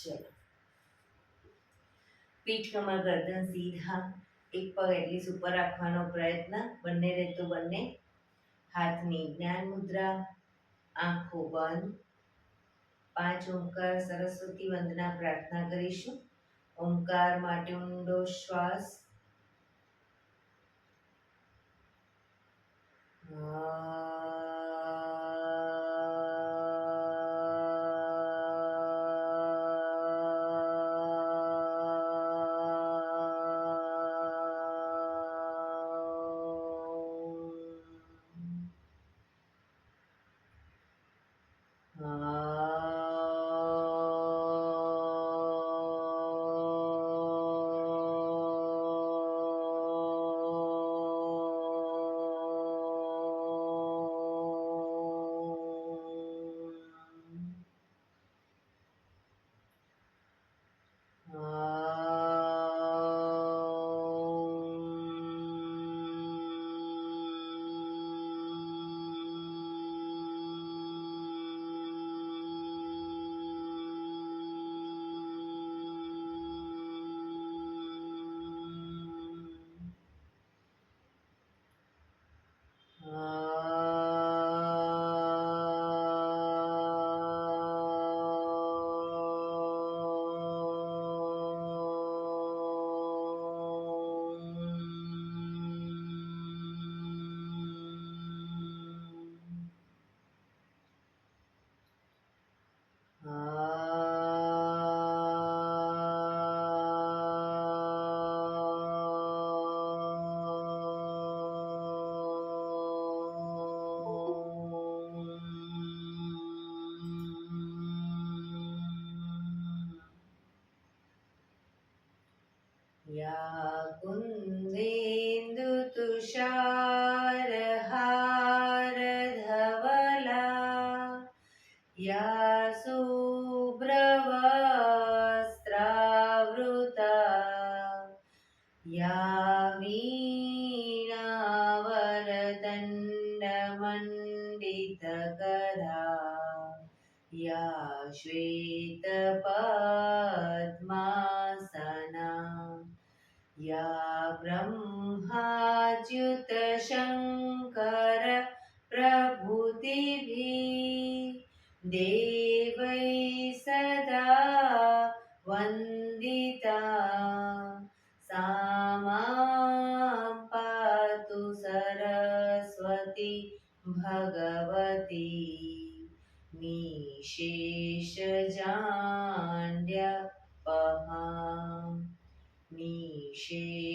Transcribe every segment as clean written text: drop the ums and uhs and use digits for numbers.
ચલો, પીઠ કમર ગરદન સીધા, એક પગ એટલીસ્ટ ઉપર રાખવાનો પ્રયત્ન, બંને રહેતો બંને. હાથની જ્ઞાન મુદ્રા, આંખો બંધ. 5 ઓમકાર સરસ્વતી વંદના પ્રાર્થના કરીશું. ઓમકાર માટે ઊંડો શ્વાસ. या कुन्देन्दुतुषारहारधवला या शुभ्रवस्त्रावृता या वीणावरदण्डमण्डितकरा या श्वेतपद्मासना या ब्रह्माच्युतशङ्कर प्रभृतिभिः देवैः सदा वन्दिता सा मां पातु सरस्वती भगवती निशेषजाड्यपहा निशेषजाड्यपहा।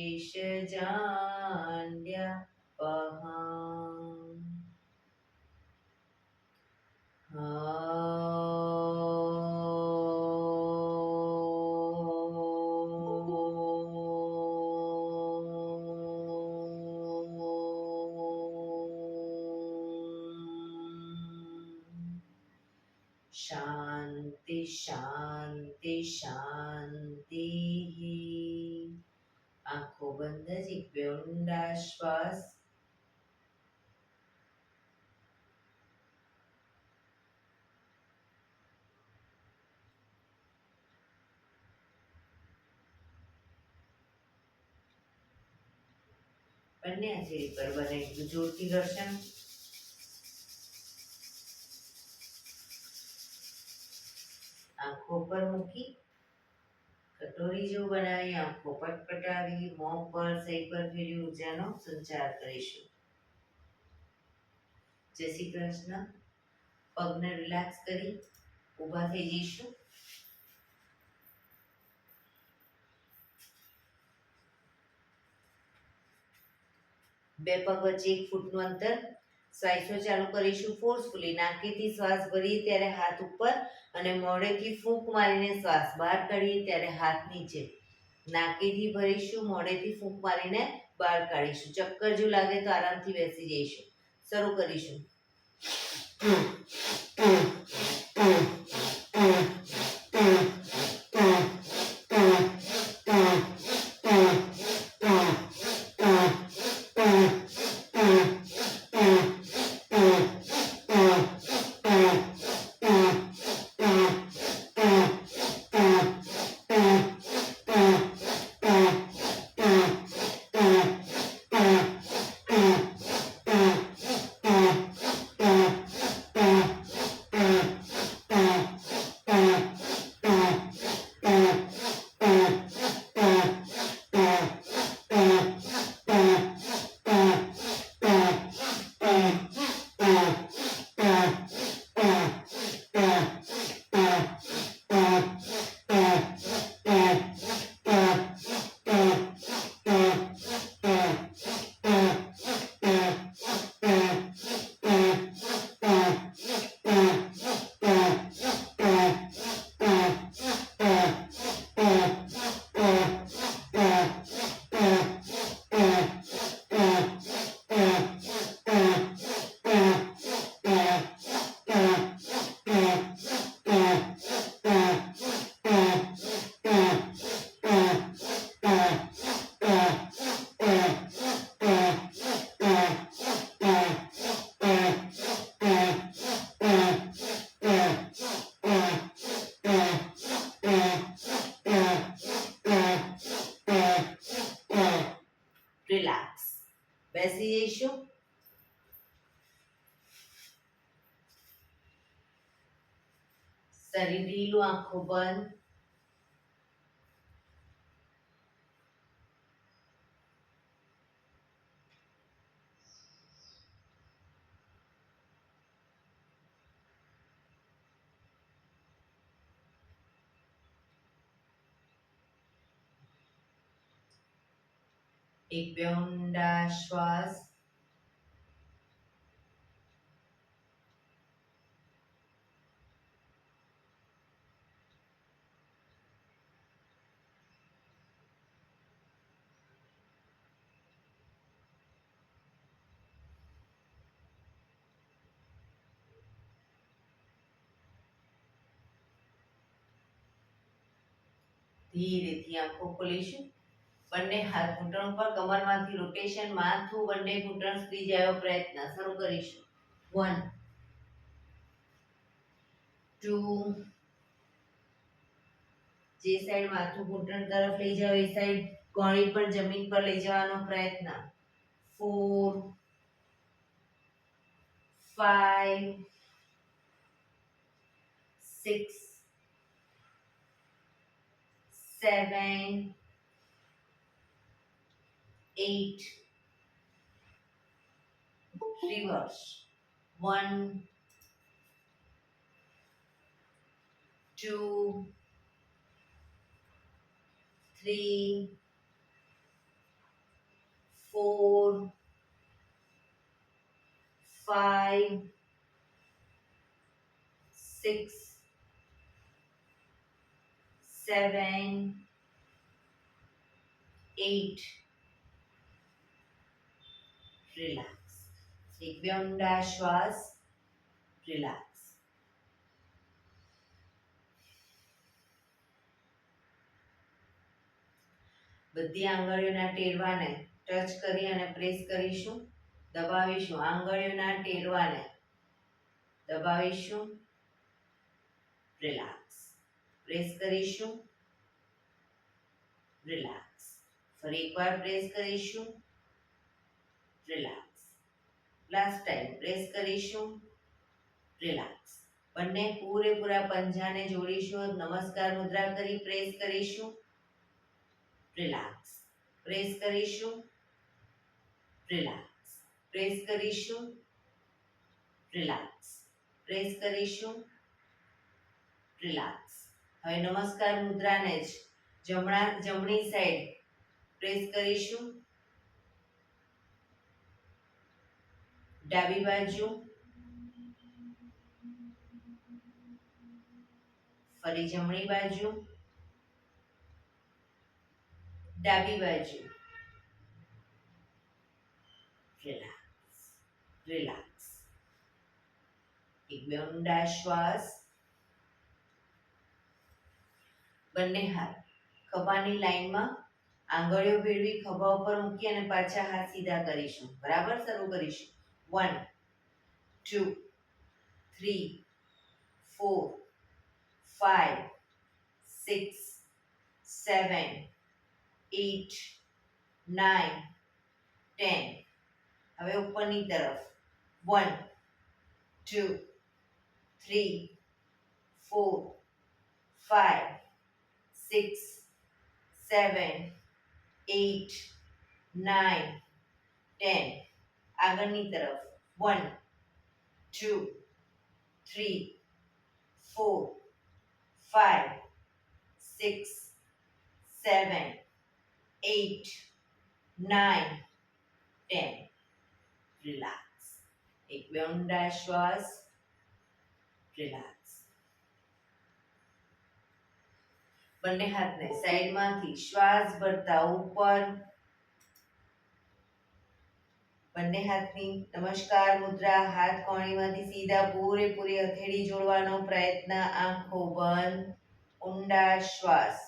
शांति शांति शांति। आंखों बंद, एक पे ऊंडा श्वास। બંને હાજરી પર બનાવ્યું જોરથી દર્શન। આંખો પર મૂકી કટોરી જેવું બનાવી આંખો પટપટાવી મોં પર સહી પર ફેરી ઉર્જાનો સંચાર કરીશું। જય શ્રી કૃષ્ણ। પગને રિલેક્સ કરી ઊભા થઈ જઈશું। બે પગ વચ્ચે 1 ફૂટનું અંતર। શ્વાસો ચાલુ કરીશું ફોર્સફુલી। નાકેથી શ્વાસ ભરીએ ત્યારે હાથ ઉપર અને મોઢેથી ફૂંક મારીને શ્વાસ બહાર કાઢીએ ત્યારે હાથ નીચે। નાકેથી ભરીશું, મોઢેથી ફૂંક મારીને બહાર કાઢીશું। ચક્કર જો લાગે તો આરામથી બેસી જઈશું। શરૂ કરીશું। શરીર ઢીલું, આંખો બંધ. એક બે ઊંડા શ્વાસ. ધીરેથી આંખો ખોલીશું. બંને હાથ ઘૂંટણ પર, કમરમાંથી રોટેશન, માથું બંને ઘૂંટણ સુધી જાય એવો પ્રયત્ન. શરૂ કરીશું. 1 2. જે સાઈડ માથું ઘૂંટણ તરફ લઈ જાવ એ સાઈડ કોણી પર જમીન પર લઈ જવાનો પ્રયત્ન. 4 5 6 7 8. Reverse. 1 2 3 4 5 6 7 8. રિલેક્સ. એક બે ઊંડા શ્વાસ. રિલેક્સ. બધી આંગળીઓના ટેરવાને ટચ કરી અને પ્રેસ કરીશું. દબાવીશું. આંગળીઓના ટેરવાને દબાવીશું. રિલેક્સ. પ્રેસ કરીશું. રિલેક્સ. ફરી એકવાર પ્રેસ કરીશું. રિલેક્સ. લાસ્ટ ટાઈમ પ્રેસ કરીશું. રિલેક્સ. બંને પૂરેપૂરા પંજાને જોડીશું. નમસ્કાર મુદ્રા કરી પ્રેસ કરીશું. રિલેક્સ. પ્રેસ કરીશું. રિલેક્સ. પ્રેસ કરીશું. રિલેક્સ. પ્રેસ કરીશું. રિલેક્સ. હવે નમસ્કાર મુદ્રાને જ જમણી સાઈડ પ્રેસ કરીશું. ડાબી બાજુ. ફરી જમણી બાજુ. ડાબી બાજુ. રિલેક્સ. રિલેક્સ. એક બે ઊંડા શ્વાસ. બંને હાથ ખભાની લાઈનમાં આંગળીઓ ભેળવી ખભા ઉપર મૂકી અને પાછા હાથ સીધા કરીશું. બરાબર. શરૂ કરીશું. 1 2 3 4 5 6 7 8 9 10. હવે ઉપરની તરફ. 1 2 3 4 5 6 7 8 9 10. આગળની તરફ. 1 2 3 4 5 6 7 8 9 10. રિલેક્સ. એક બે ઊંડા શ્વાસ. રિલેક્સ. બંને હાથને સાઈડમાંથી શ્વાસ ભરતા ઉપર. બંને હાથની નમસ્કાર મુદ્રા. હાથ કોણીમાંથી સીધા પૂરેપૂરી હથેળી જોડવાનો પ્રયત્ન. આંખો બંધ. ઊંડા શ્વાસ.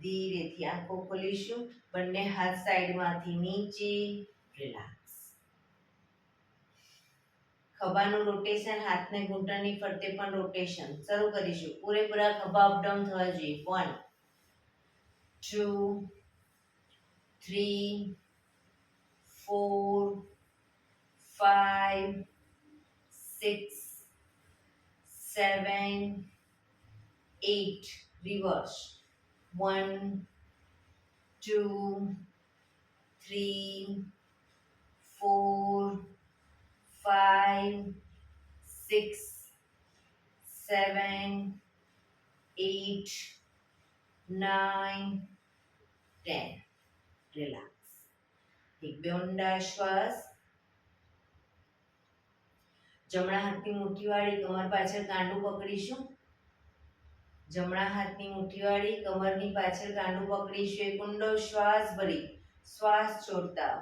ધીરેથી આંખો ખોલીશું. બંને હાથ સાઈડમાંથી નીચે. રિલેક્સ. ખભાનું રોટેશન, હાથને ઘૂંટણની ફરતે પણ રોટેશન. શરૂ કરીશું. પૂરેપૂરા ખભા અપડાઉન થવા જોઈએ. 1 2 3 4 5 6 7 8. Reverse. 1 2 3 4 5 6 7 8 9 10. Relax. એક બે ઊંડા શ્વાસ. જમણા હાથની મુઠ્ઠીવાળી કમર પાછળ કાંડું પકડીશું. જમણા હાથની મુઠ્ઠીવાળી કમરની પાછળ કાંડું પકડીશું. એક ઊંડો શ્વાસ ભરી શ્વાસ છોડતા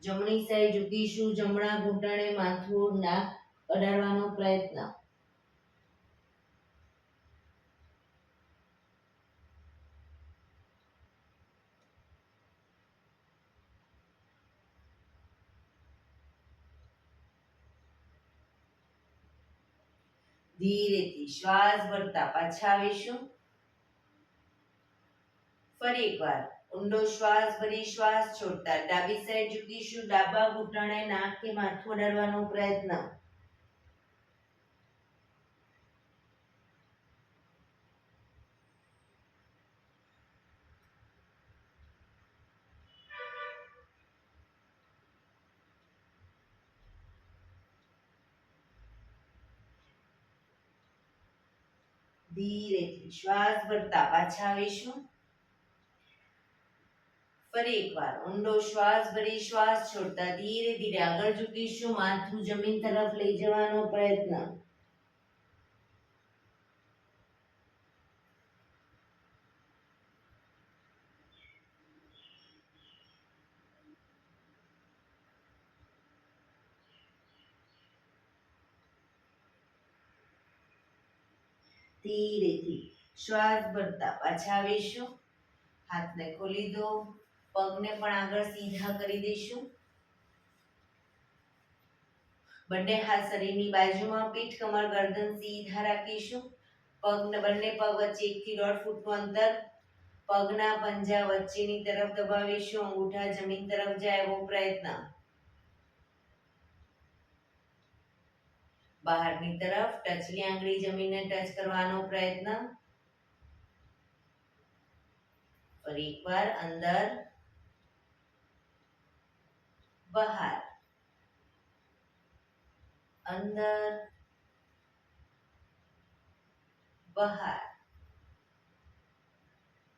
જમણી સાઈડ ઝૂકીશું. જમણા ઘૂંટણે માથું નાક અડાડવાનો પ્રયત્ન. ધીરેથી શ્વાસ ભરતા પાછા આવીશું. ફરી એકવાર ઊંડો શ્વાસ ભરી શ્વાસ છોડતા ડાબી સાઈડ ઝૂકીશું. ડાબા ઘૂંટણે નાક કે માથું અડાડવાનો પ્રયત્ન. ધીરેથી શ્વાસ ભરતા પાછા આવીશું. ફરી એકવાર ઊંડો શ્વાસ ભરી શ્વાસ છોડતા ધીરે ધીરે આગળ ઝૂકીશું. માથું જમીન તરફ લઈ જવાનો પ્રયત્ન. ધીરેથી શ્વાસ ભરતા પાછા આવીશું. હાથને ખોલી દો. પગને પણ આગળ સીધા કરી દઈશું. બંને હાથ શરીરની બાજુમાં. પીઠ કમર ગરદન સીધા રાખીશું. બંને પગ વચ્ચે 1 થી 1.5 ફૂટનું અંતર. પગના પંજા વચ્ચેની તરફ દબાવીશું. અંગૂઠા જમીન તરફ જાય એવો પ્રયત્ન. બહારની તરફ ટચલી આંગળી જમીનને ટચ કરવાનો પ્રયત્ન. ફરી એકવાર અંદર બહાર અંદર બહાર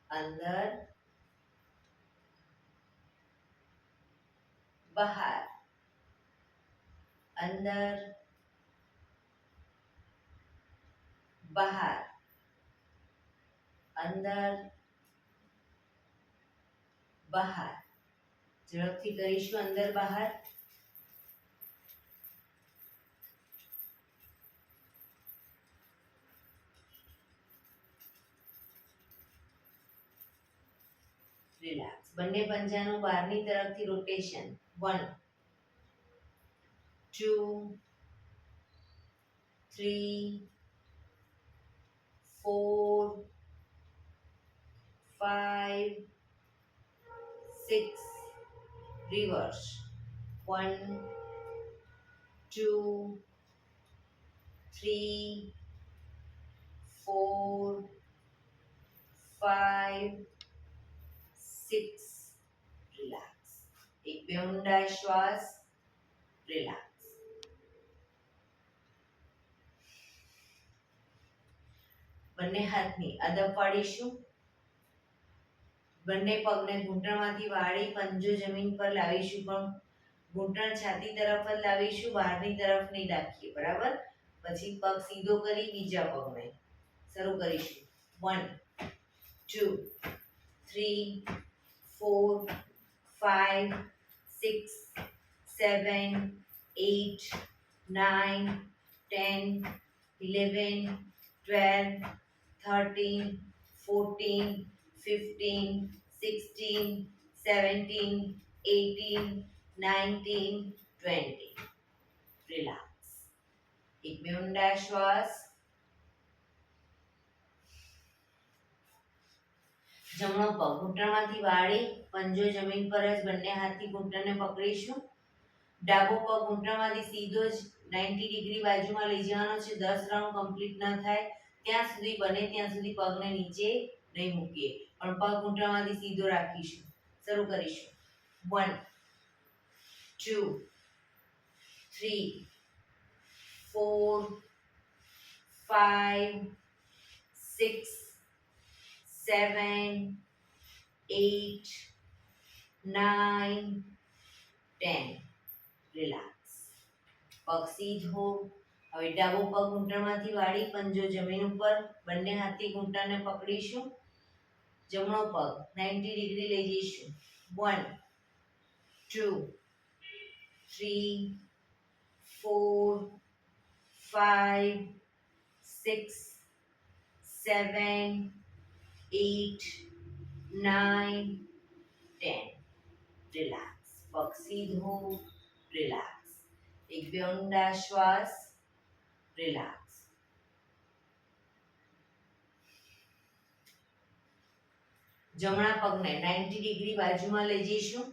અંદર બહાર અંદર બહાર અંદર બહાર. ઝડપથી કરીશું. અંદર બહાર. રિલેક્સ. બંને પંજાનું બહારની તરફથી રોટેશન. 1 2 3 4 5 6. Reverse. 1 2 3 4 5 6. રિલેક્સ. એક બે ઊંડા શ્વાસ. રિલેક્સ. બંને હાથની અદબ પાડીશું. બંને પગને ઘૂંટણમાંથી વાળી પંજો જમીન પર લાવીશું. પણ ઘૂંટણ છાતી તરફ જ લાવીશું. બહારની તરફ નહીં રાખીએ. બરાબર. પછી પગ સીધો કરી બીજા પગને શરૂ કરીશું. 1 2 3 4 5 6 7 8 9 10 11 12 13 14 15, 16, 17, 18, 19, 20. રિલેક્સ. એક બે ઊંડા શ્વાસ. જમણો પગ ઘૂંટણમાંથી વાળી પંજો જમીન પર જ બંને હાથથી ઘૂંટણને પકડીશું. ડાબો પગ ઘૂંટણમાંથી સીધો જ 90 ડિગ્રી બાજુમાં લઈ જવાનો છે. 10 રાઉન્ડ કમ્પ્લીટ ન થાય ત્યાં સુધી બને ત્યાં સુધી પગને નીચે નહીં મૂકીએ, પણ પગ ઘૂંટણમાંથી સીધો રાખીશું. શરૂ કરીશું. 1 2 3 4 5 6 7 8 9 10. રિલેક્સ. પગ સીધો. હવે ડાબો પગ ઘૂંટણમાંથી વાળી પંજો જમીન ઉપર બંને હાથથી ઘૂંટણને પકડીશું. જમણો પગ 90 ડિગ્રી લઈ જઈશું. 1 2 3 4 5 6 7 8 9 10. રિલેક્સ. પગ સીધો. રિલેક્સ. એક બે ઊંડા શ્વાસ. રિલેક્સ. જમણા પગને 90 ડિગ્રી બાજુમાં લઈ જઈશું.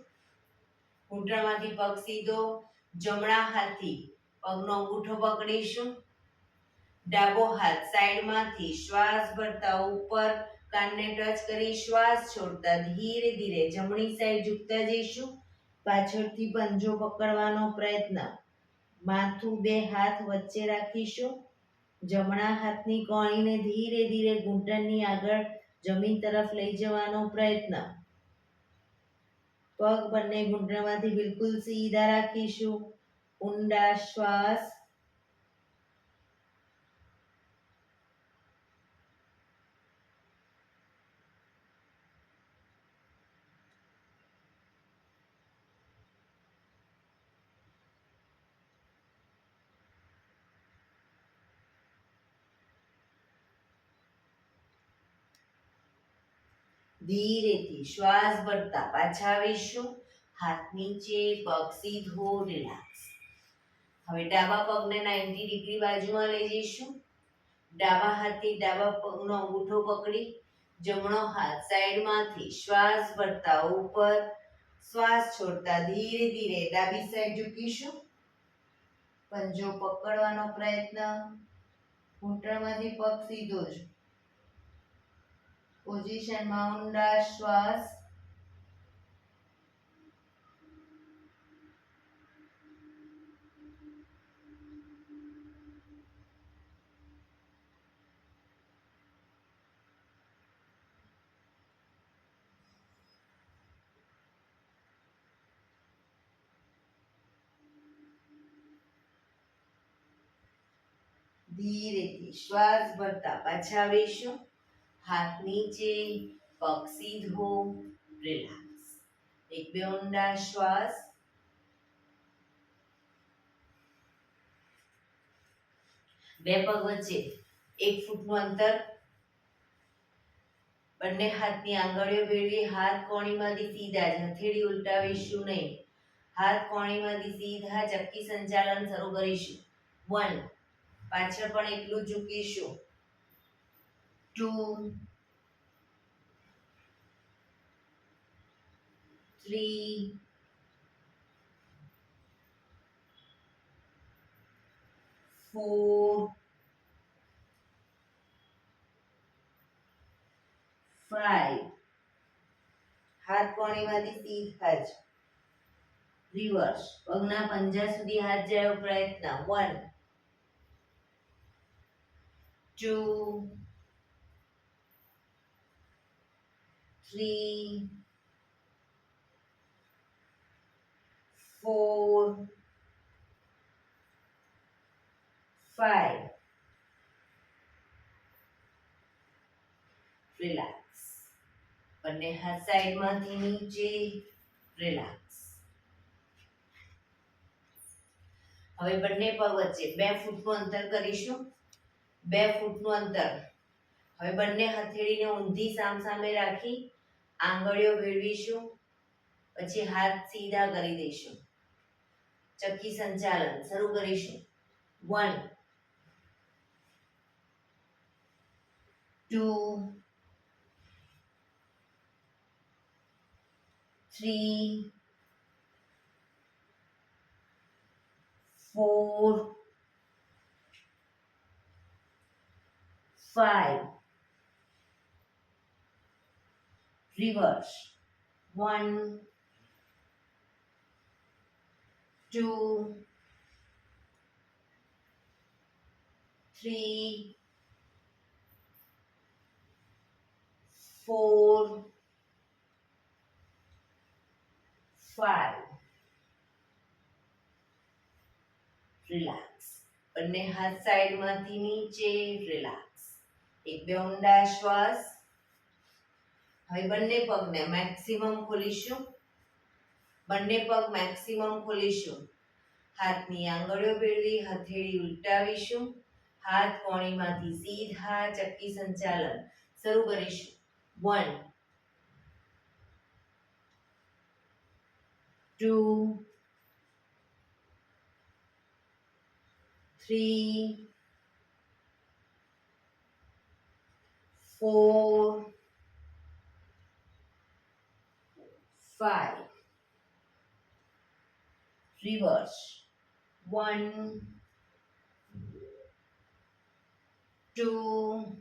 ઘૂંટણમાંથી પગ સીધો. જમણા હાથથી પગનો અંગૂઠો પકડીશું. ડાબો હાથ સાઈડમાંથી શ્વાસ ભરતા ઉપર કાનને ટચ કરી શ્વાસ છોડતા ધીરે ધીરે જમણી સાઈડ ઝૂકતા જઈશું. પાછળથી પંજો પકડવાનો પ્રયત્ન. માથું બે હાથ વચ્ચે રાખીશું. જમણા હાથની કોણીને ધીરે ધીરે ઘૂંટણની આગળ જમીન તરફ લઈ જવાનો પ્રયત્ન. પગ બંને ઘૂંટણમાંથી બિલકુલ સીધા રાખીશું. ઊંડા શ્વાસ. ધીરેથી શ્વાસ ભરતા પાછા આવીશું. હાથ નીચે, પગ સીધો. રિલેક્સ. હવે ડાબા પગને 90 ડિગ્રી બાજુમાં લઈ જઈશું. ડાબા હાથથી ડાબા પગનો અંગૂઠો પકડી જમણો હાથ સાઈડમાંથી શ્વાસ ભરતા ઉપર શ્વાસ છોડતા ધીરે ધીરે ડાબી સાઈડ ઝૂકીશું. પંજો પકડવાનો પ્રયત્ન. ઘૂંટણમાંથી પગ સીધો જ. પોઝિશનમાં ઊંડા શ્વાસ. ધીરેથી શ્વાસ ભરતા પાછા આવીશું. હાથ નીચે, પગ સીધો. રિલેક્સ. એક બે ઊંડા શ્વાસ. બે પગ વચ્ચે 1 ફૂટનું અંતર. બંને હાથની આંગળીઓ ભેળવી હાથ કોણીમાંથી સીધા જ. હથેળી ઉલટાવીશું નહીં. હાથ કોણીમાંથી સીધા ચક્કી સંચાલન શરૂ કરીશું. 1 પાછળ પણ એટલું જ ઝૂકીશું. 2 3 4 5. હાથ કોણીમાંથી સીધા જ. રિવર્સ. પગના પંજા સુધી હાથ જાય એવો પ્રયત્ન. 1 2 3 4 5. રિલેક્સ. બંને હાથ સાઈડમાંથી નીચે. રિલેક્સ. હવે બંને પગ વચ્ચે 2 ફૂટનું અંતર કરીશું. 2 ફૂટનું અંતર. હવે બંને હથેળીને ઊંધી સામસામે રાખી આંગળીઓ ભેળવીશું, પછી હાથ સીધા કરી દઈશું. ચક્કી સંચાલન શરૂ કરીશું. 1 2 3 4 5 reverse. 1 2 3 4 5 રિલેક્સ. બંને હાથ સાઈડમાંથી નીચે રિલેક્સ. એક બે ઊંડા શ્વાસ. હવે બંને પગને મેક્સિમમ ખોલીશું. બંને પગ મેક્સિમમ ખોલીશું. હાથની આંગળીઓ ભેળવી હથેળી ઉલટાવીશું. હાથ કોણીમાંથી સીધા ચક્કી સંચાલન શરૂ કરીશું. 1 2 3 4 5 reverse. 1 2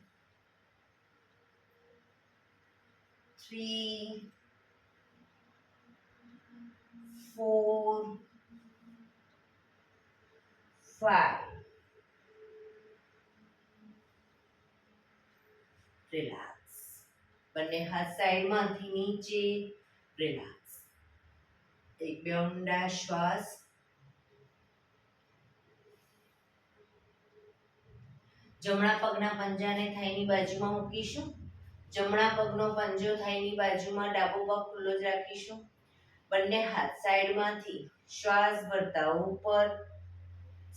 3 4 5 રિલેક્સ. બંને હાથ સાઈડમાંથી નીચે રિલેક્સ. એક બે ઊંડા શ્વાસ. જમણા પગના પંજાને થાઈની બાજુમાં મૂકીશું. જમણા પગનો પંજો થાઈની બાજુમાં, ડાબો પગ ખુલ્લો જ રાખીશું. બંને હાથ સાઈડમાંથી શ્વાસ ભરતા ઉપર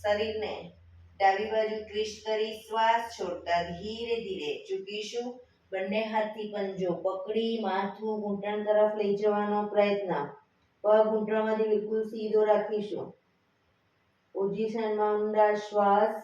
શરીરને ડાબી બાજુ ટ્વિસ્ટ કરી શ્વાસ છોડતા ધીરે ધીરે ઝૂકીશું. બંને હાથથી પંજો પકડી માથું ઘૂંટણ તરફ લઈ જવાનો પ્રયત્ન. પગ ઘૂંટણમાંથી બિલકુલ સીધો રાખીશું. પોઝિશનમાં ઊંડા શ્વાસ.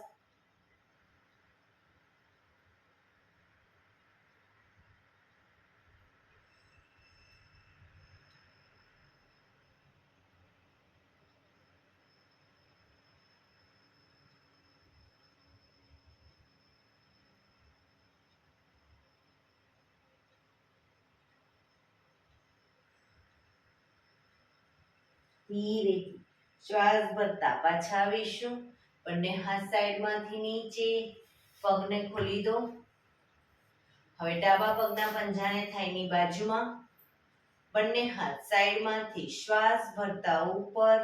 ધીરેથી શ્વાસ ભરતા પાછા આવીશું. બંને હાથ સાઈડમાંથી નીચે. પગને ખોલી દો. હવે ડાબા પગના પંજાને થાઈની બાજુમાં. બંને હાથ સાઈડમાંથી શ્વાસ ભરતા ઉપર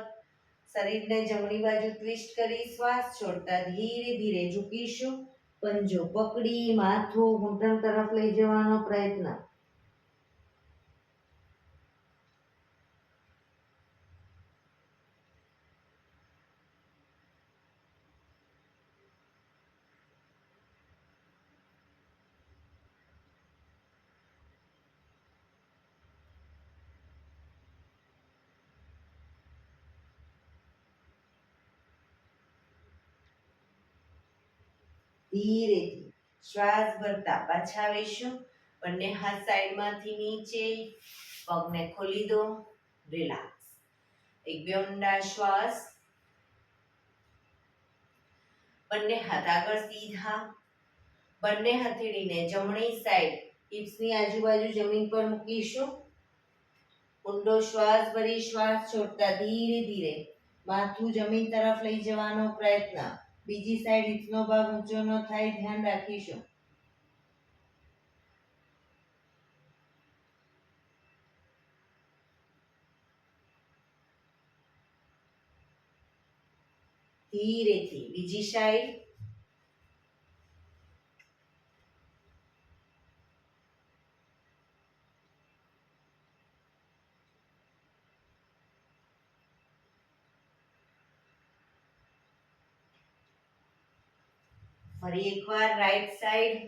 શરીરને જમણી બાજુ ટ્વિસ્ટ કરી શ્વાસ છોડતા ધીરે ધીરે ઝૂકીશું. પંજો પકડી માથું ઘૂંટણ તરફ લઈ જવાનો પ્રયત્ન. ધીરેથી શ્વાસ ભરતા પાછા આવીશું. બંને હાથ સાઈડમાંથી નીચે. પગને ખોલી દો. રિલેક્સ. એક બે ઊંડા શ્વાસ. બંને હાથ આગળ સીધા. બંને હથેળીને જમણી સાઈડ હિપ્સની આજુબાજુ જમીન પર મૂકીશું. ઊંડો શ્વાસ ભરી શ્વાસ છોડતા ધીરે ધીરે માથું જમીન તરફ લઈ જવાનો પ્રયત્ન. બીજી સાઈડ હિપ્સનો ભાગ ઊંચો ન થાય ધ્યાન રાખીશું. ધીરેથી બીજી સાઈડ. ફરી એકવાર રાઈટ સાઈડ.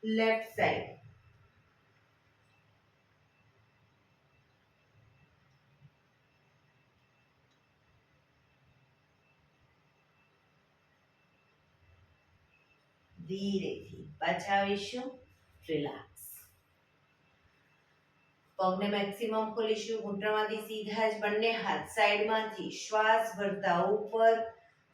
લેફ્ટ સાઈડ, ધીરેથી પાછા આવીશું, રિલેક્સ. પગને મેક્સિમમ ખોલીશું, ઘૂંટણમાંથી સીધા જ બંને હાથ સાઈડમાંથી શ્વાસ ભરતા ઉપર,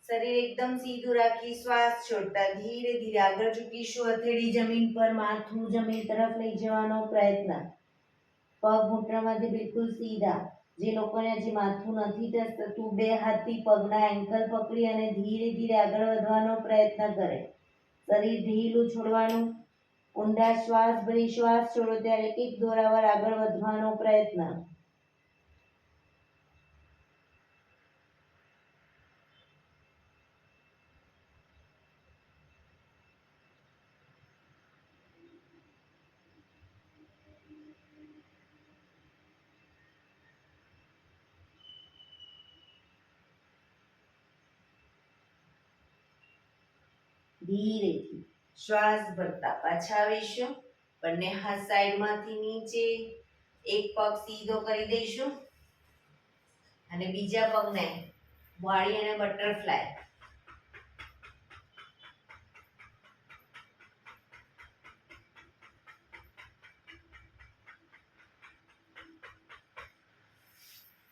શરીર એકદમ સીધું રાખી શ્વાસ છોડતા ધીરે ધીરે આગળ ઝૂકીશું, હથેળી જમીન પર, માથું જમીન તરફ લઈ જવાનો પ્રયત્ન. પગ ઘૂંટણમાંથી બિલકુલ સીધા. જે લોકોને હજી માથું નથી ટચતું, બે હાથથી પગના એન્કલ પકડી અને ધીરે ધીરે આગળ વધવાનો પ્રયત્ન કરે. શરીર ઢીલું છોડવાનું. ઊંડા શ્વાસ ભરી શ્વાસ છોડો ત્યારે એક દોરાવાર આગળ વધવાનો પ્રયત્ન. ધીરેથી શ્વાસ ભરતા પાછા આવીશું, બંને હાથ સાઈડમાંથી નીચે, એક પગ સીધો કરી દઈશું અને બીજા પગને વાળી અને બટરફ્લાય.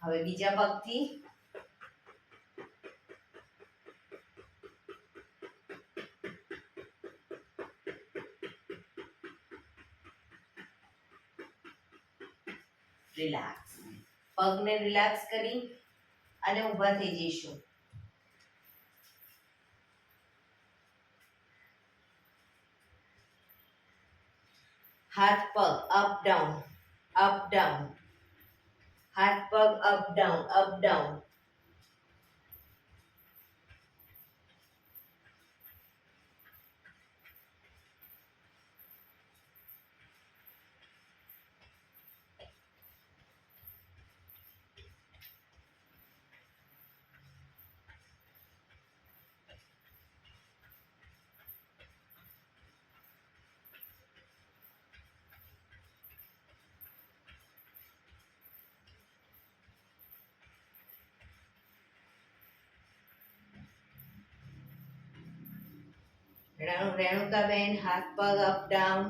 હવે બીજા પગથી રિલેક્સ. પગને રિલેક્સ કરી અને ઊભા થઈ જઈશું. હાથ પગ અપ ડાઉન, અપ ડાઉન, હાથ પગ અપ ડાઉન, અપ ડાઉન. રેણુકાબેન, હાથ પગ અપ ડાઉન.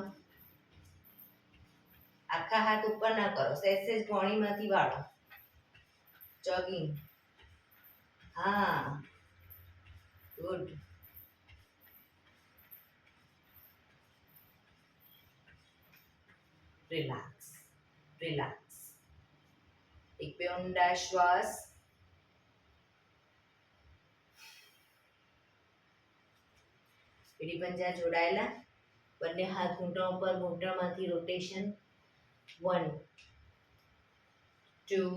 આખા હાથ ઉપર ના કરો, સહેજ ગોણીમાંથી વાળો. જોગિંગ. હા, ગુડ. Relax, relax. એક બે ઊંડા શ્વાસ. એડી પંજા જોડાયેલા, બંને હાથ ઘૂંટણ ઉપર, ઘૂંટણમાંથી રોટેશન. 1 2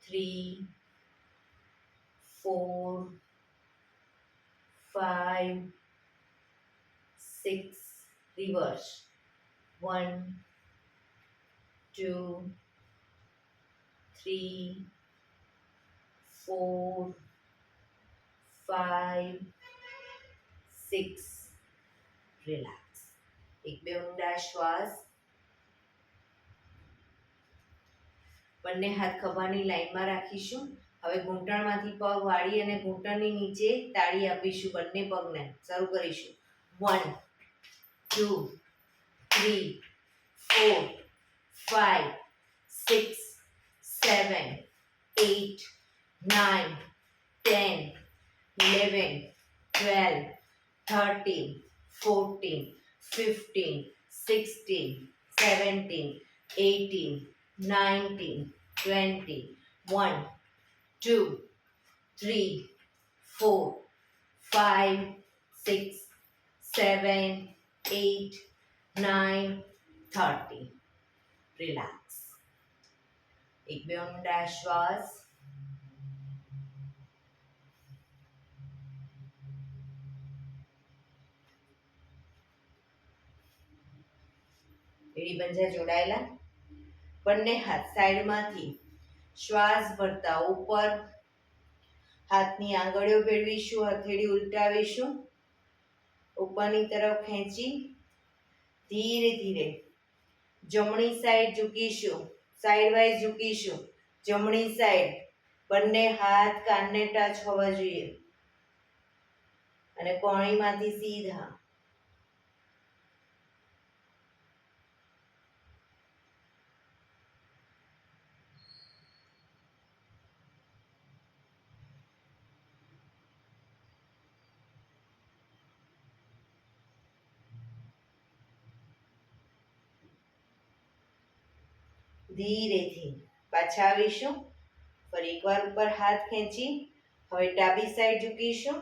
3 4 5 6. રિવર્સ. 1 2 3 4 5 6. રિલેક્સ. એક બે ઊંડા શ્વાસ. બંને હાથ ખભાની લાઈનમાં રાખીશું. હવે ઘૂંટણમાંથી પગ વાળી અને ઘૂંટણની નીચે તાળી આપીશું બંને પગને. શરૂ કરીશું. 1 2 3 4 5 6 7 8 9 10 11 12 13 14 15 16 17 18 19 20 1 2 3 4 5 6 7 8 9 30. રિલેક્સ. એક બે ઊંડા શ્વાસ. એડી પંજા જોડાયેલા, બંને હાથ સાઈડમાંથી શ્વાસ ભરતા ઉપર, હાથની આંગળીઓ ભેળવીશું, હથેળી ઉલટાવીશું, ઉપરની તરફ ખેંચી ધીરે ધીરે જમણી સાઈડ ઝૂકીશું, સાઈડ વાઇઝ ઝૂકીશું. જમણી સાઈડ બંને હાથ કાનને ટચ હોવા જોઈએ અને કોણીમાંથી સીધા. ધીરેથી પાછા આવીશું. ફરી એકવાર ઉપર હાથ ખેંચી હવે ડાબી સાઈડ ઝૂકીશું.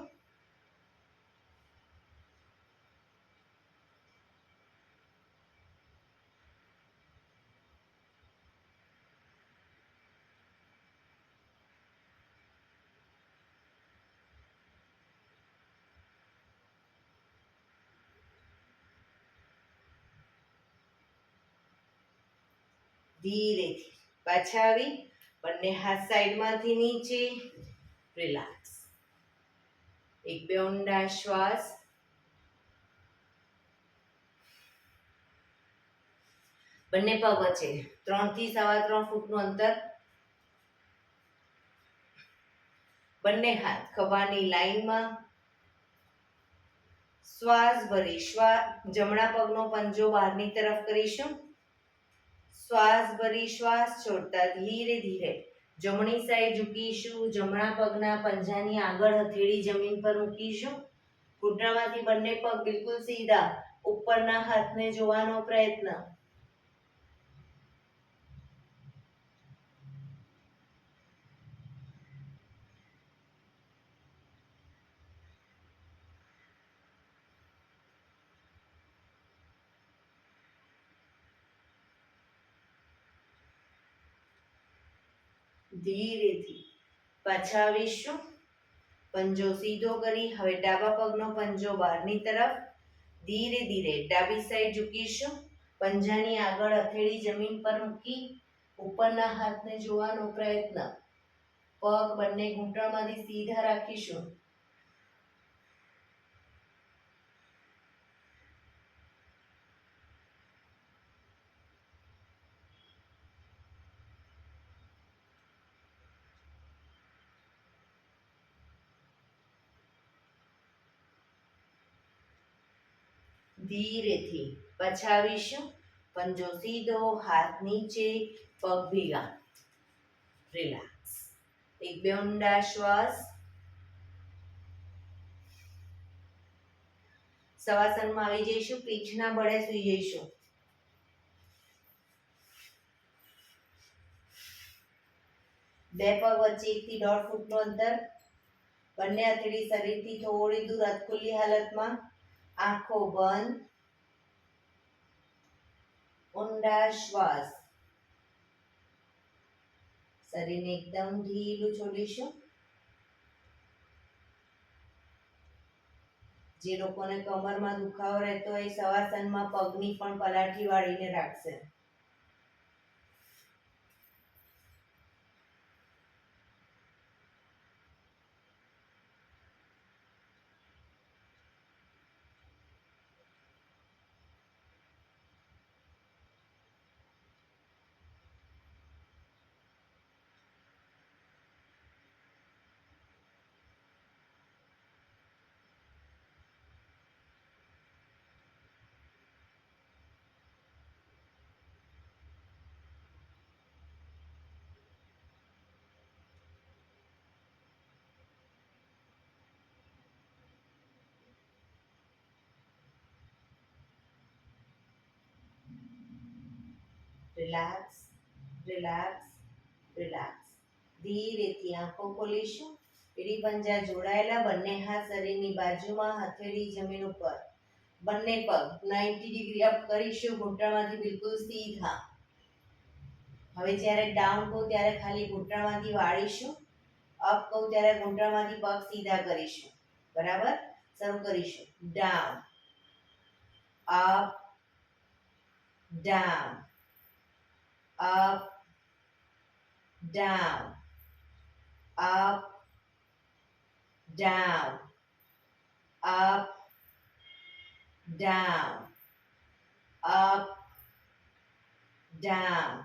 ધીરેથી પાછા આવી બંને હાથ સાઈડમાંથી નીચે. રિલેક્સ. એક બે ઊંડા શ્વાસ. બંને પગ વચ્ચે 3 થી 3.25 ફૂટનું અંતર. બંને હાથ ખભાની લાઈનમાં. શ્વાસ ભરી જમણા પગનો પંજો બહારની તરફ કરીશું. શ્વાસ ભરી શ્વાસ છોડતા ધીરે ધીરે જમણી સાઈડ ઝૂકીશું. જમણા પગના પંજાની આગળ હથેળી જમીન પર મૂકીશું. ઘૂંટણમાંથી બંને પગ બિલકુલ સીધા. ઉપરના હાથને જોવાનો પ્રયત્ન. ધીરેથી પાછા આવીશું. પંજો સીધો કરી હવે ડાબા પગનો પંજો બહારની તરફ. ધીરે ધીરે ડાબી સાઈડ ઝૂકીશું. પંજાની આગળ હથેળી જમીન પર મૂકી ઉપરના હાથને જોવાનો પ્રયત્ન. પગ બંને ઘૂંટણમાંથી સીધા રાખીશું. ધીરેથી પાછા આવીશું. પંજો સીધો, હાથ નીચે, પગ ભેગા. રિલેક્સ. એક બે ઊંડા શ્વાસ. શવાસનમાં આવી જઈશું. પીઠના બળે સૂઈ જઈશું. બે પગ વચ્ચે 1 થી 1.5 ફૂટનું અંતર. બંને હથેળી શરીરથી થોડી દૂર અધખુલ્લી હાલતમાં. આંખો બંધ. ઊંડા શ્વાસ. શરીરને એકદમ ઢીલું છોડીશું. જે લોકોને કમરમાં દુખાવો રહેતો હોય શવાસનમાં પગની પણ પલાઠી વાળીને રાખશે. Relax, relax, relax. ધીરેથી આંખો ખોલીશું. એડી પંજા જોડાયેલા. બંને હાથ શરીરની બાજુમાં, હથેળી જમીન ઉપર. બંને પગ 90 ડિગ્રી અપ કરીશું. ઘૂંટણમાંથી બિલકુલ સીધા. હવે જ્યારે ડાઉન કહું ત્યારે ખાલી ઘૂંટણમાંથી વાળીશું. અપ કહું ત્યારે ઘૂંટણમાંથી પગ સીધા કરીશું. બરાબર? શરૂ કરીશું. Down, up, down, up, down, up, down, up, down, up, down,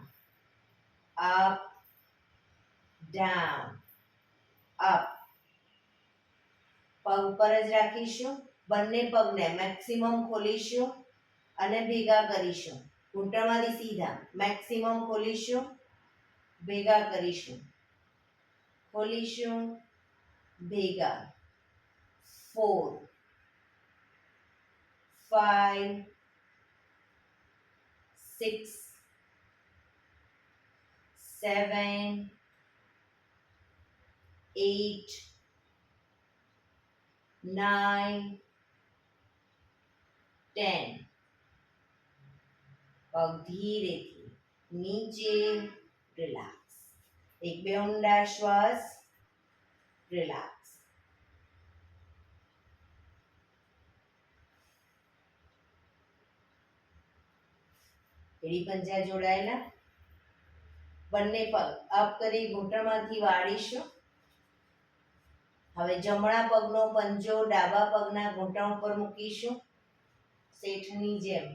up, down, up. પગ ઉપર જ રાખીશું. બંને પગને મેક્સિમમ ખોલીશું અને ભેગા કરીશું. ઘૂંટણમાંથી સીધા મેક્સિમમ ખોલીશું, ભેગા કરીશું, ખોલીશું, ભેગા. 4 5 6 7 8 9 10. પગ ધીરેથી નીચે, રિલેક્સ. એક બે ઊંડા શ્વાસ, રિલેક્સ. એડી પંજા જોડાયેલા. બંને પગ અપ કરી ઘૂંટણમાંથી વાળીશું. હવે જમણા પગનો પંજો ડાબા પગના ઘૂંટણ ઉપર મૂકીશું, શેઠની જેમ.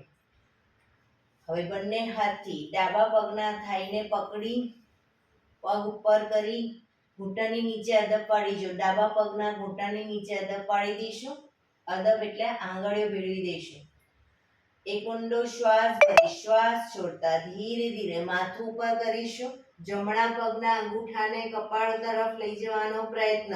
હવે બંને હાથથી ડાબા પગના થાઈને પકડી પગ ઉપર કરી ઘૂંટણની નીચે અદબ પાડીશું. ડાબા પગના ઘૂંટણની નીચે અદબ પાડી દઈશું. અદબ એટલે આંગળીઓ ભેળવી દઈશું. એક ઊંડો શ્વાસ ભરી શ્વાસ છોડતા ધીરે ધીરે માથું ઉપર કરીશું. જમણા પગના અંગૂઠાને કપાળ તરફ લઈ જવાનો પ્રયત્ન.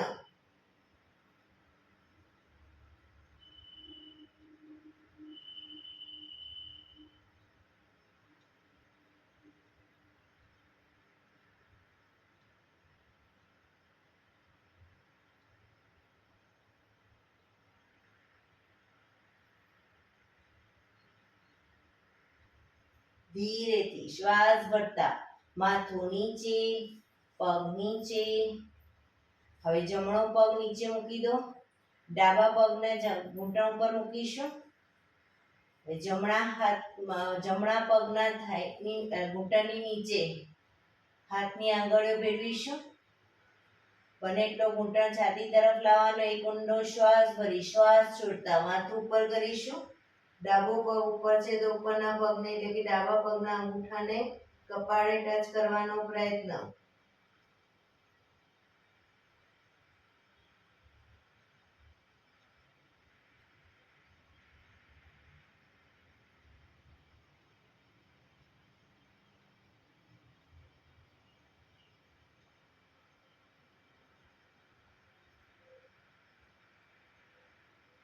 ધીરેથી શ્વાસ ભરતા માથું નીચે, પગ નીચે. હવે જમણો પગ નીચે મૂકી દો. ડાબા પગને ઘૂંટણ ઉપર મૂકીશું. જમણા પગના થાઈની ઘૂંટણની નીચે હાથની આંગળીઓ ભેળવીશું. બને એટલો ઘૂંટણ છાતી તરફ લાવવાનો. એક ઊંડો શ્વાસ ભરી શ્વાસ છોડતા માથું ઉપર કરીશું. ડાબો પગ ઉપર છે તો ઉપરના પગને એટલે કે ડાબા પગના અંગૂઠાને કપાળે ટચ કરવાનો પ્રયત્ન.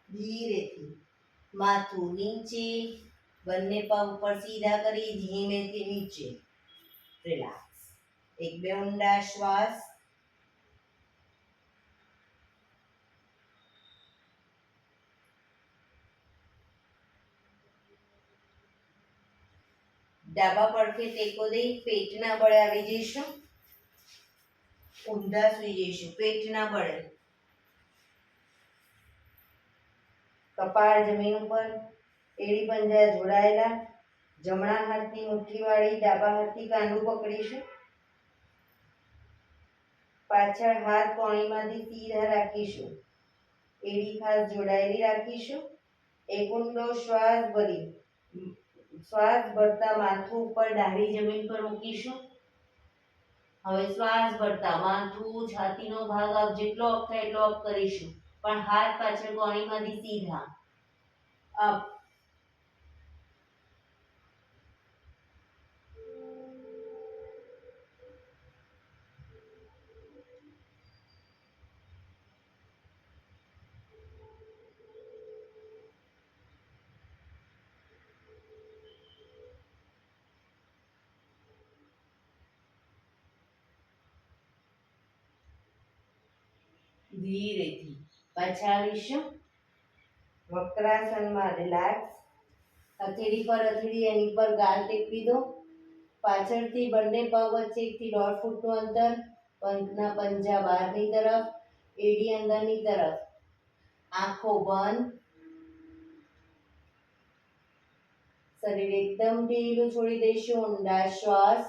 ધીરેથી માથું નીચે, બંને પગ ઉપર સીધા કરી ધીમેથી નીચે, રિલેક્સ. એક બે ઊંડા શ્વાસ. ડાબા પડખે ટેકો દઈ પેટના બળે આવી જઈશું. ઊંધા સુઈ જઈશું પેટના બળે. કપાળ જમીન ઉપર, એડી પંજા જોડાયેલા. જમણા હાથની મુઠ્ઠી વાળી ડાબા હાથથી કાંડું પકડીશું. પાછળ હાથ કોણીમાંથી સીધા રાખીશું. એડી ખાસ જોડાયેલી રાખીશું. એક ઊંડો શ્વાસ ભરી શ્વાસ ભરતા માથું ઉપર ડાબી જમીન પર મૂકીશું. હવે શ્વાસ ભરતા માથું છાતીનો ભાગ અપ જેટલો અપ થાય એટલો અપ કરીશું. પણ હાથ પાછળ કોણીમાંથી સીધા અપ. ધીરેથી પાછા આવીશું. વક્રાસનમાં રિલેક્સ. હથેળી પર હથેળી એની પર ગાલ ટેકવી દો. પાછળથી બંને પગ વચ્ચે 1 થી 1.5 ફૂટનું અંતર. પગના પંજા બહારની તરફ, એડી અંદરની તરફ. આંખો બંધ. શરીર એકદમ ઢીલું છોડી દઈશું. ઊંડા શ્વાસ.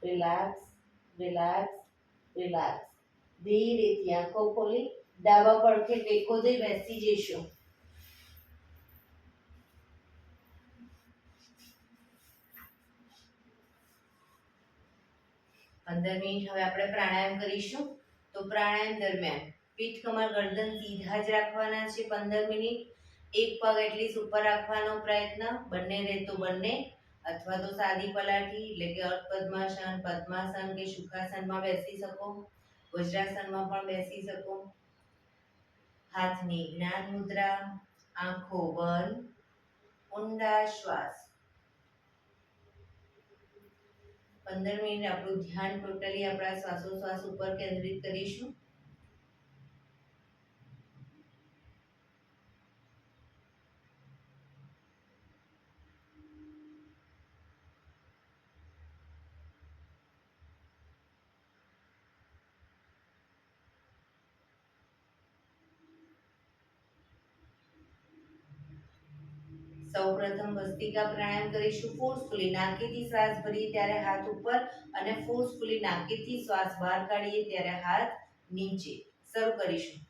Relax, relax, relax. ધીરેથી આંખો ખોલી ડાબા પડખે ટેકો દઈ બેસી જઈશું. 15 મિનિટ હવે આપણે પ્રાણાયામ કરીશું. તો પ્રાણાયામ દરમિયાન પીઠ કમર ગરદન સીધા જ રાખવાના છે 15 મિનિટ. એક પગ એટલીસ્ટ ઉપર રાખવાનો પ્રયત્ન, બંને રહે તો બંને, અથવા તો સાદી પલાઠી એટલે કે અર્ધ પદ્માસન, પદ્માસન કે સુખાસનમાં બેસી શકો, વજ્રાસનમાં પણ બેસી શકો. હાથની જ્ઞાન મુદ્રા, આંખો બંધ, ઊંડા શ્વાસ. 15 મિનિટ આપણું ધ્યાન ટોટલી આપણા શ્વાસોશ્વાસ ઉપર કેન્દ્રિત કરીશું. સૌપ્રથમ ભસ્ત્રિકા પ્રાણાયામ કરીશું. ફોર્સફુલી નાકેથી શ્વાસ ભરીએ ત્યારે હાથ ઉપર અને ફોર્સફુલી નાકેથી શ્વાસ બહાર કાઢીએ ત્યારે હાથ નીચે. શરૂ કરીશું.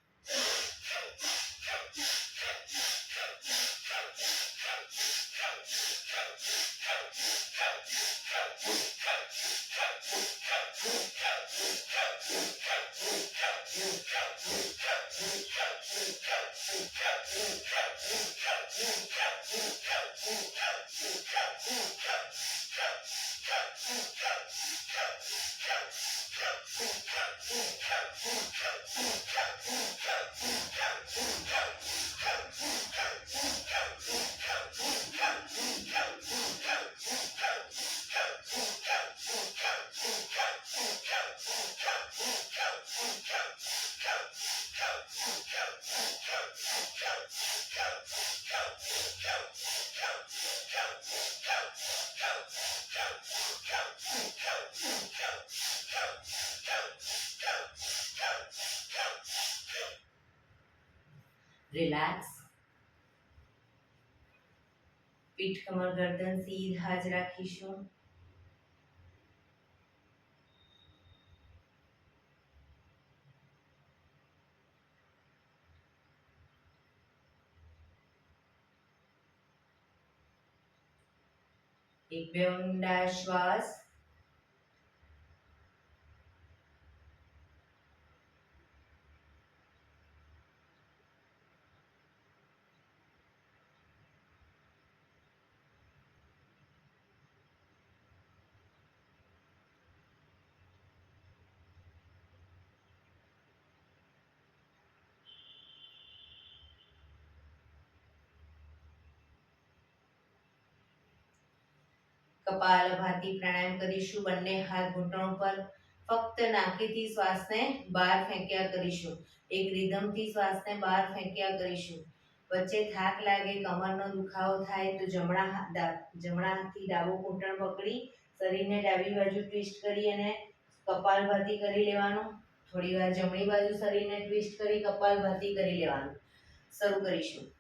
રિલેક્સ. પીઠ કમર ગરદન સીધા જ રાખીશું. એક બે ઊંડા શ્વાસ. કપાલભાતિ પ્રાણાયામ કરીશું. બંને હાથ ઘૂંટણ પર. ફક્ત નાકેથી શ્વાસને બહાર ફેંક્યા કરીશું. એક રિધમથી શ્વાસને બહાર ફેંક્યા કરીશું. વચ્ચે થાક લાગે, કમરનો દુખાવો થાય તો જમણા હાથથી ડાબો ઘૂંટણ પકડી શરીરને ડાબી બાજુ ટ્વિસ્ટ કરી અને કપાલભાતિ કરી લેવાનું. થોડી વાર જમણી બાજુ શરીરને ટ્વિસ્ટ કરી કપાલભાતિ કરી લેવાનું. શરૂ કરીશું.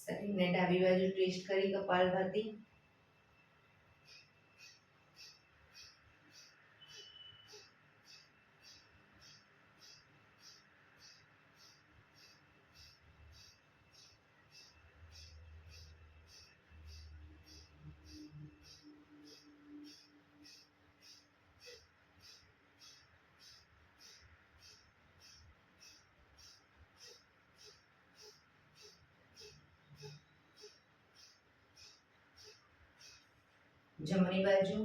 શરીરને ડાબી બાજુ ટ્વિસ્ટ કરી કપાલભાતિ. જમણી બાજુ.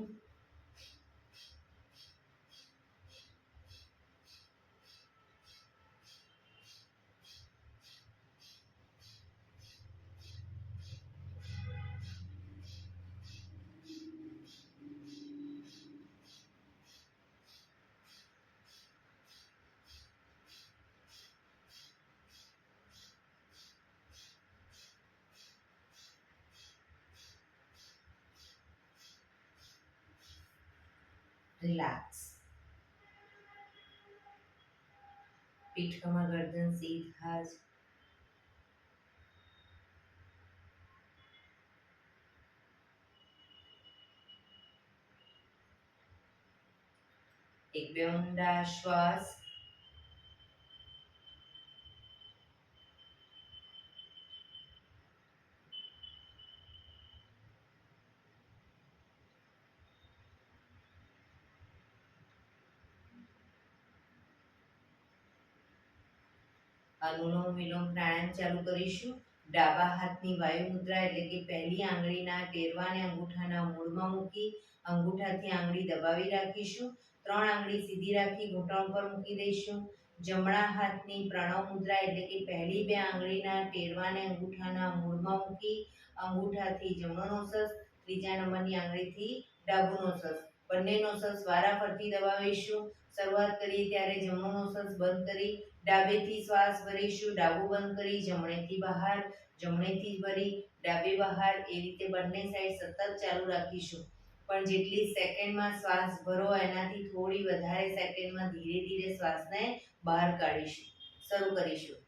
રિલેક્સ. પીઠ કમર ગરદન સીધા જ. એક બે ઊંડા શ્વાસ. અનુલોમ વિલોમ પ્રાણાયામ ચાલુ કરીશું. ડાબા હાથની વાયુ મુદ્રા એટલે કે પહેલી આંગળીના ટેરવાને અંગૂઠાના મૂળમાં મૂકી અંગૂઠાથી આંગળી દબાવી રાખીશું. 3 આંગળી સીધી રાખી ઘૂંટણ પર મૂકી દઈશું. જમણા હાથની પ્રણવ મુદ્રા એટલે કે પહેલી 2 આંગળીના ટેરવાને અંગૂઠાના મૂળમાં મૂકી અંગૂઠાથી જમણો નોસસ, ત્રીજા નંબરની આંગળીથી ડાબુ નોસસ, બંને નોસસ વારાફરતી દબાવીશું. શરૂઆત કરીએ ત્યારે જમણો નોસસ બંધ કરી ડાબેથી શ્વાસ ભરીશું. ડાબુ બંધ કરી જમણેથી બહાર, જમણેથી ભરી ડાબે બહાર. એ રીતે બંને સાઈડ સતત ચાલુ રાખીશું. પણ જેટલી સેકન્ડમાં શ્વાસ ભરો એનાથી થોડી વધારે સેકન્ડમાં ધીરે ધીરે શ્વાસને બહાર કાઢીશું. શરૂ કરીશું.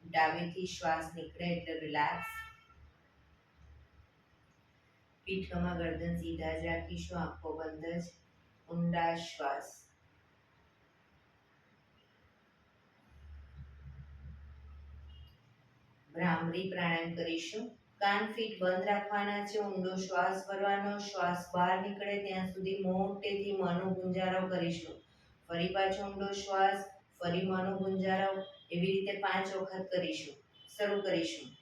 ડાબેથી શ્વાસ નીકળે એટલે રિલેક્સ. પીઠ ખમા ગરદન સીધા જ રાખીશું, આંખો બંધ જ. ઊંડા શ્વાસ. ભ્રામરી પ્રાણાયામ કરીશું. કાન ફીટ બંધ રાખવાના છે, ઊંડો શ્વાસ ભરવાનો, શ્વાસ બહાર નીકળે ત્યાં સુધી મોટેથી મોંનો ગુંજારો કરીશું. ફરી પાછો ઊંડો શ્વાસ, ફરી મોંનો ગુંજારો, એવી રીતે 5 વખત કરીશું. શરૂ કરીશું.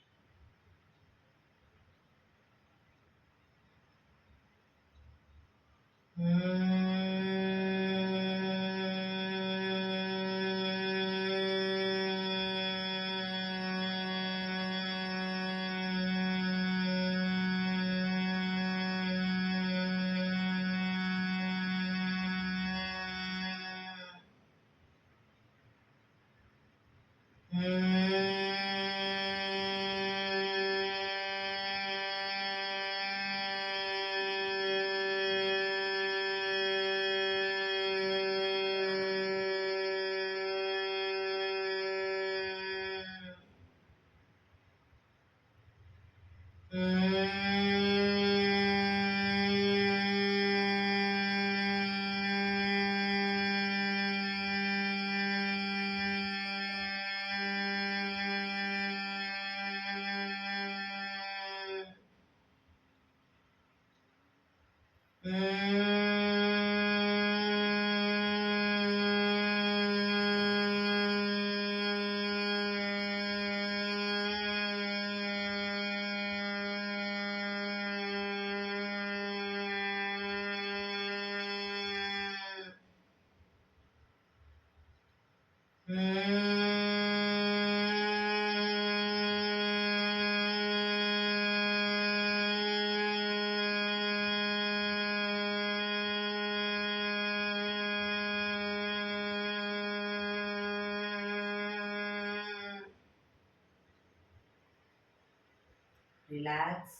રિલેક્સ.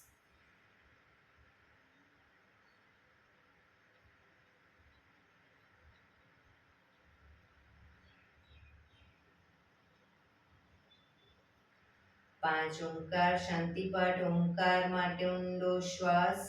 પાંચ ઓમકાર શાંતિપાઠ. ઓમકાર માટે ઊંડો શ્વાસ.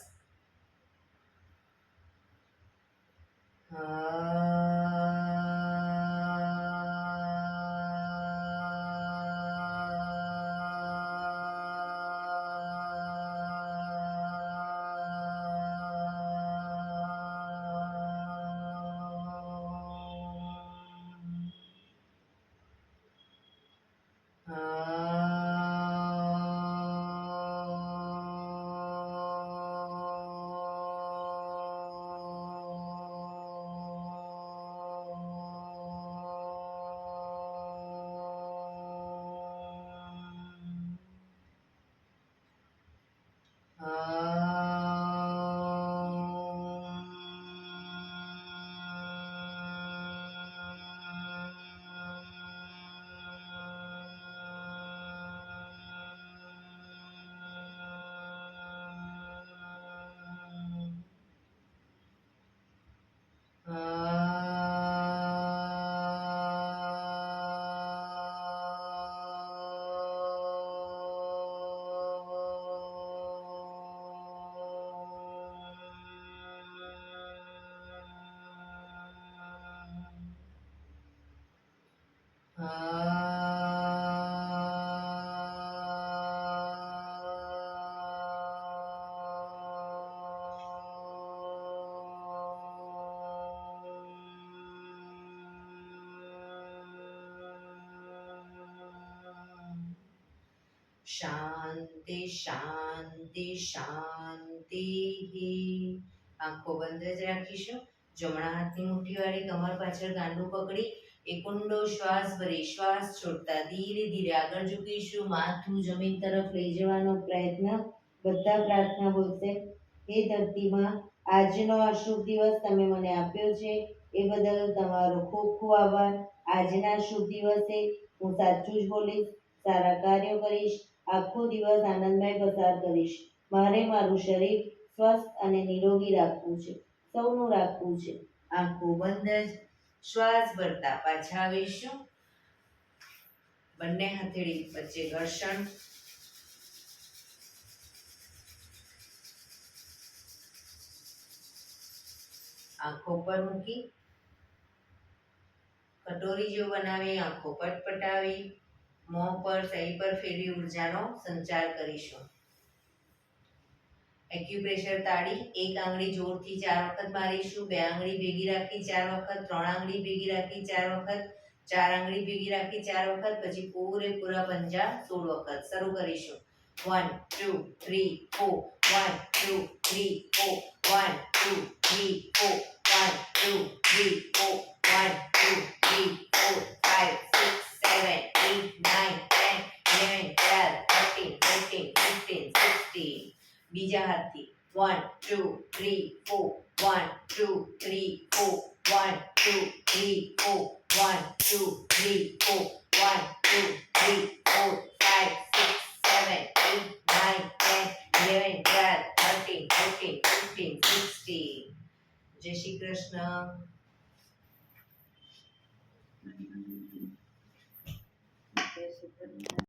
શાંતિ શાંતિ શાંતિ. આંખો બંધ જ રાખીશું. જમણા હાથની મુઠ્ઠી વાળી કમર પાછળ ગાંડું પકડી એક ઊંડો શ્વાસ ભરી શ્વાસ છોડતા ધીરે ધીરે આગળ ઝૂકીશું. માથું જમીન તરફ લઈ જવાનો પ્રયત્ન. બધા પ્રાર્થના બોલશે. હે ધરતીમાં, આજનો આ શુભ દિવસ તમે મને આપ્યો છે એ બદલ તમારો ખૂબ ખૂબ આભાર. આજના શુભ દિવસે હું સાચું જ બોલીશ, સારા કાર્યો કરીશ, આખો દિવસ આનંદમય પસાર કરીશ. મારે મારું શરીર સ્વસ્થ અને નિરોગી રાખવું છે, સૌનું રાખવું છે. આંખો બંધ જ શ્વાસ ભરતા પાછા આવીશું. બંને હથેળી વચ્ચે ઘર્ષણ, આંખો પર મૂકી કટોરી જેવું બનાવી આંખો પટપટાવી મોં પર શરીર પર ફેરવી ઉર્જાનો સંચાર કરીશું. એક્યુપ્રેશર તાળી એક આંગળી જોરથી 4 વખત મારીશું, 2 આંગળી ભેગી રાખી 4 વખત, 3 આંગળી ભેગી રાખી 4 વખત, 4 આંગળી ભેગી રાખી 4 વખત, પછી પૂરેપૂરા પંજા 16 વખત. શરૂ કરીશું. 1 2 3 4 1 2 3 4 1 2 3 4 1 2 3 4 1 2 3 4 5 6 7 8 9 10 11 12 13 14 15 16. બીજા હાથથી 1 2 3 4 1 2 3 4 1 2 3 4 1 2 3 4 1 2 3 4 5 6 7 8 9 10 11 12 13 14 15 16. જય શ્રી કૃષ્ણ.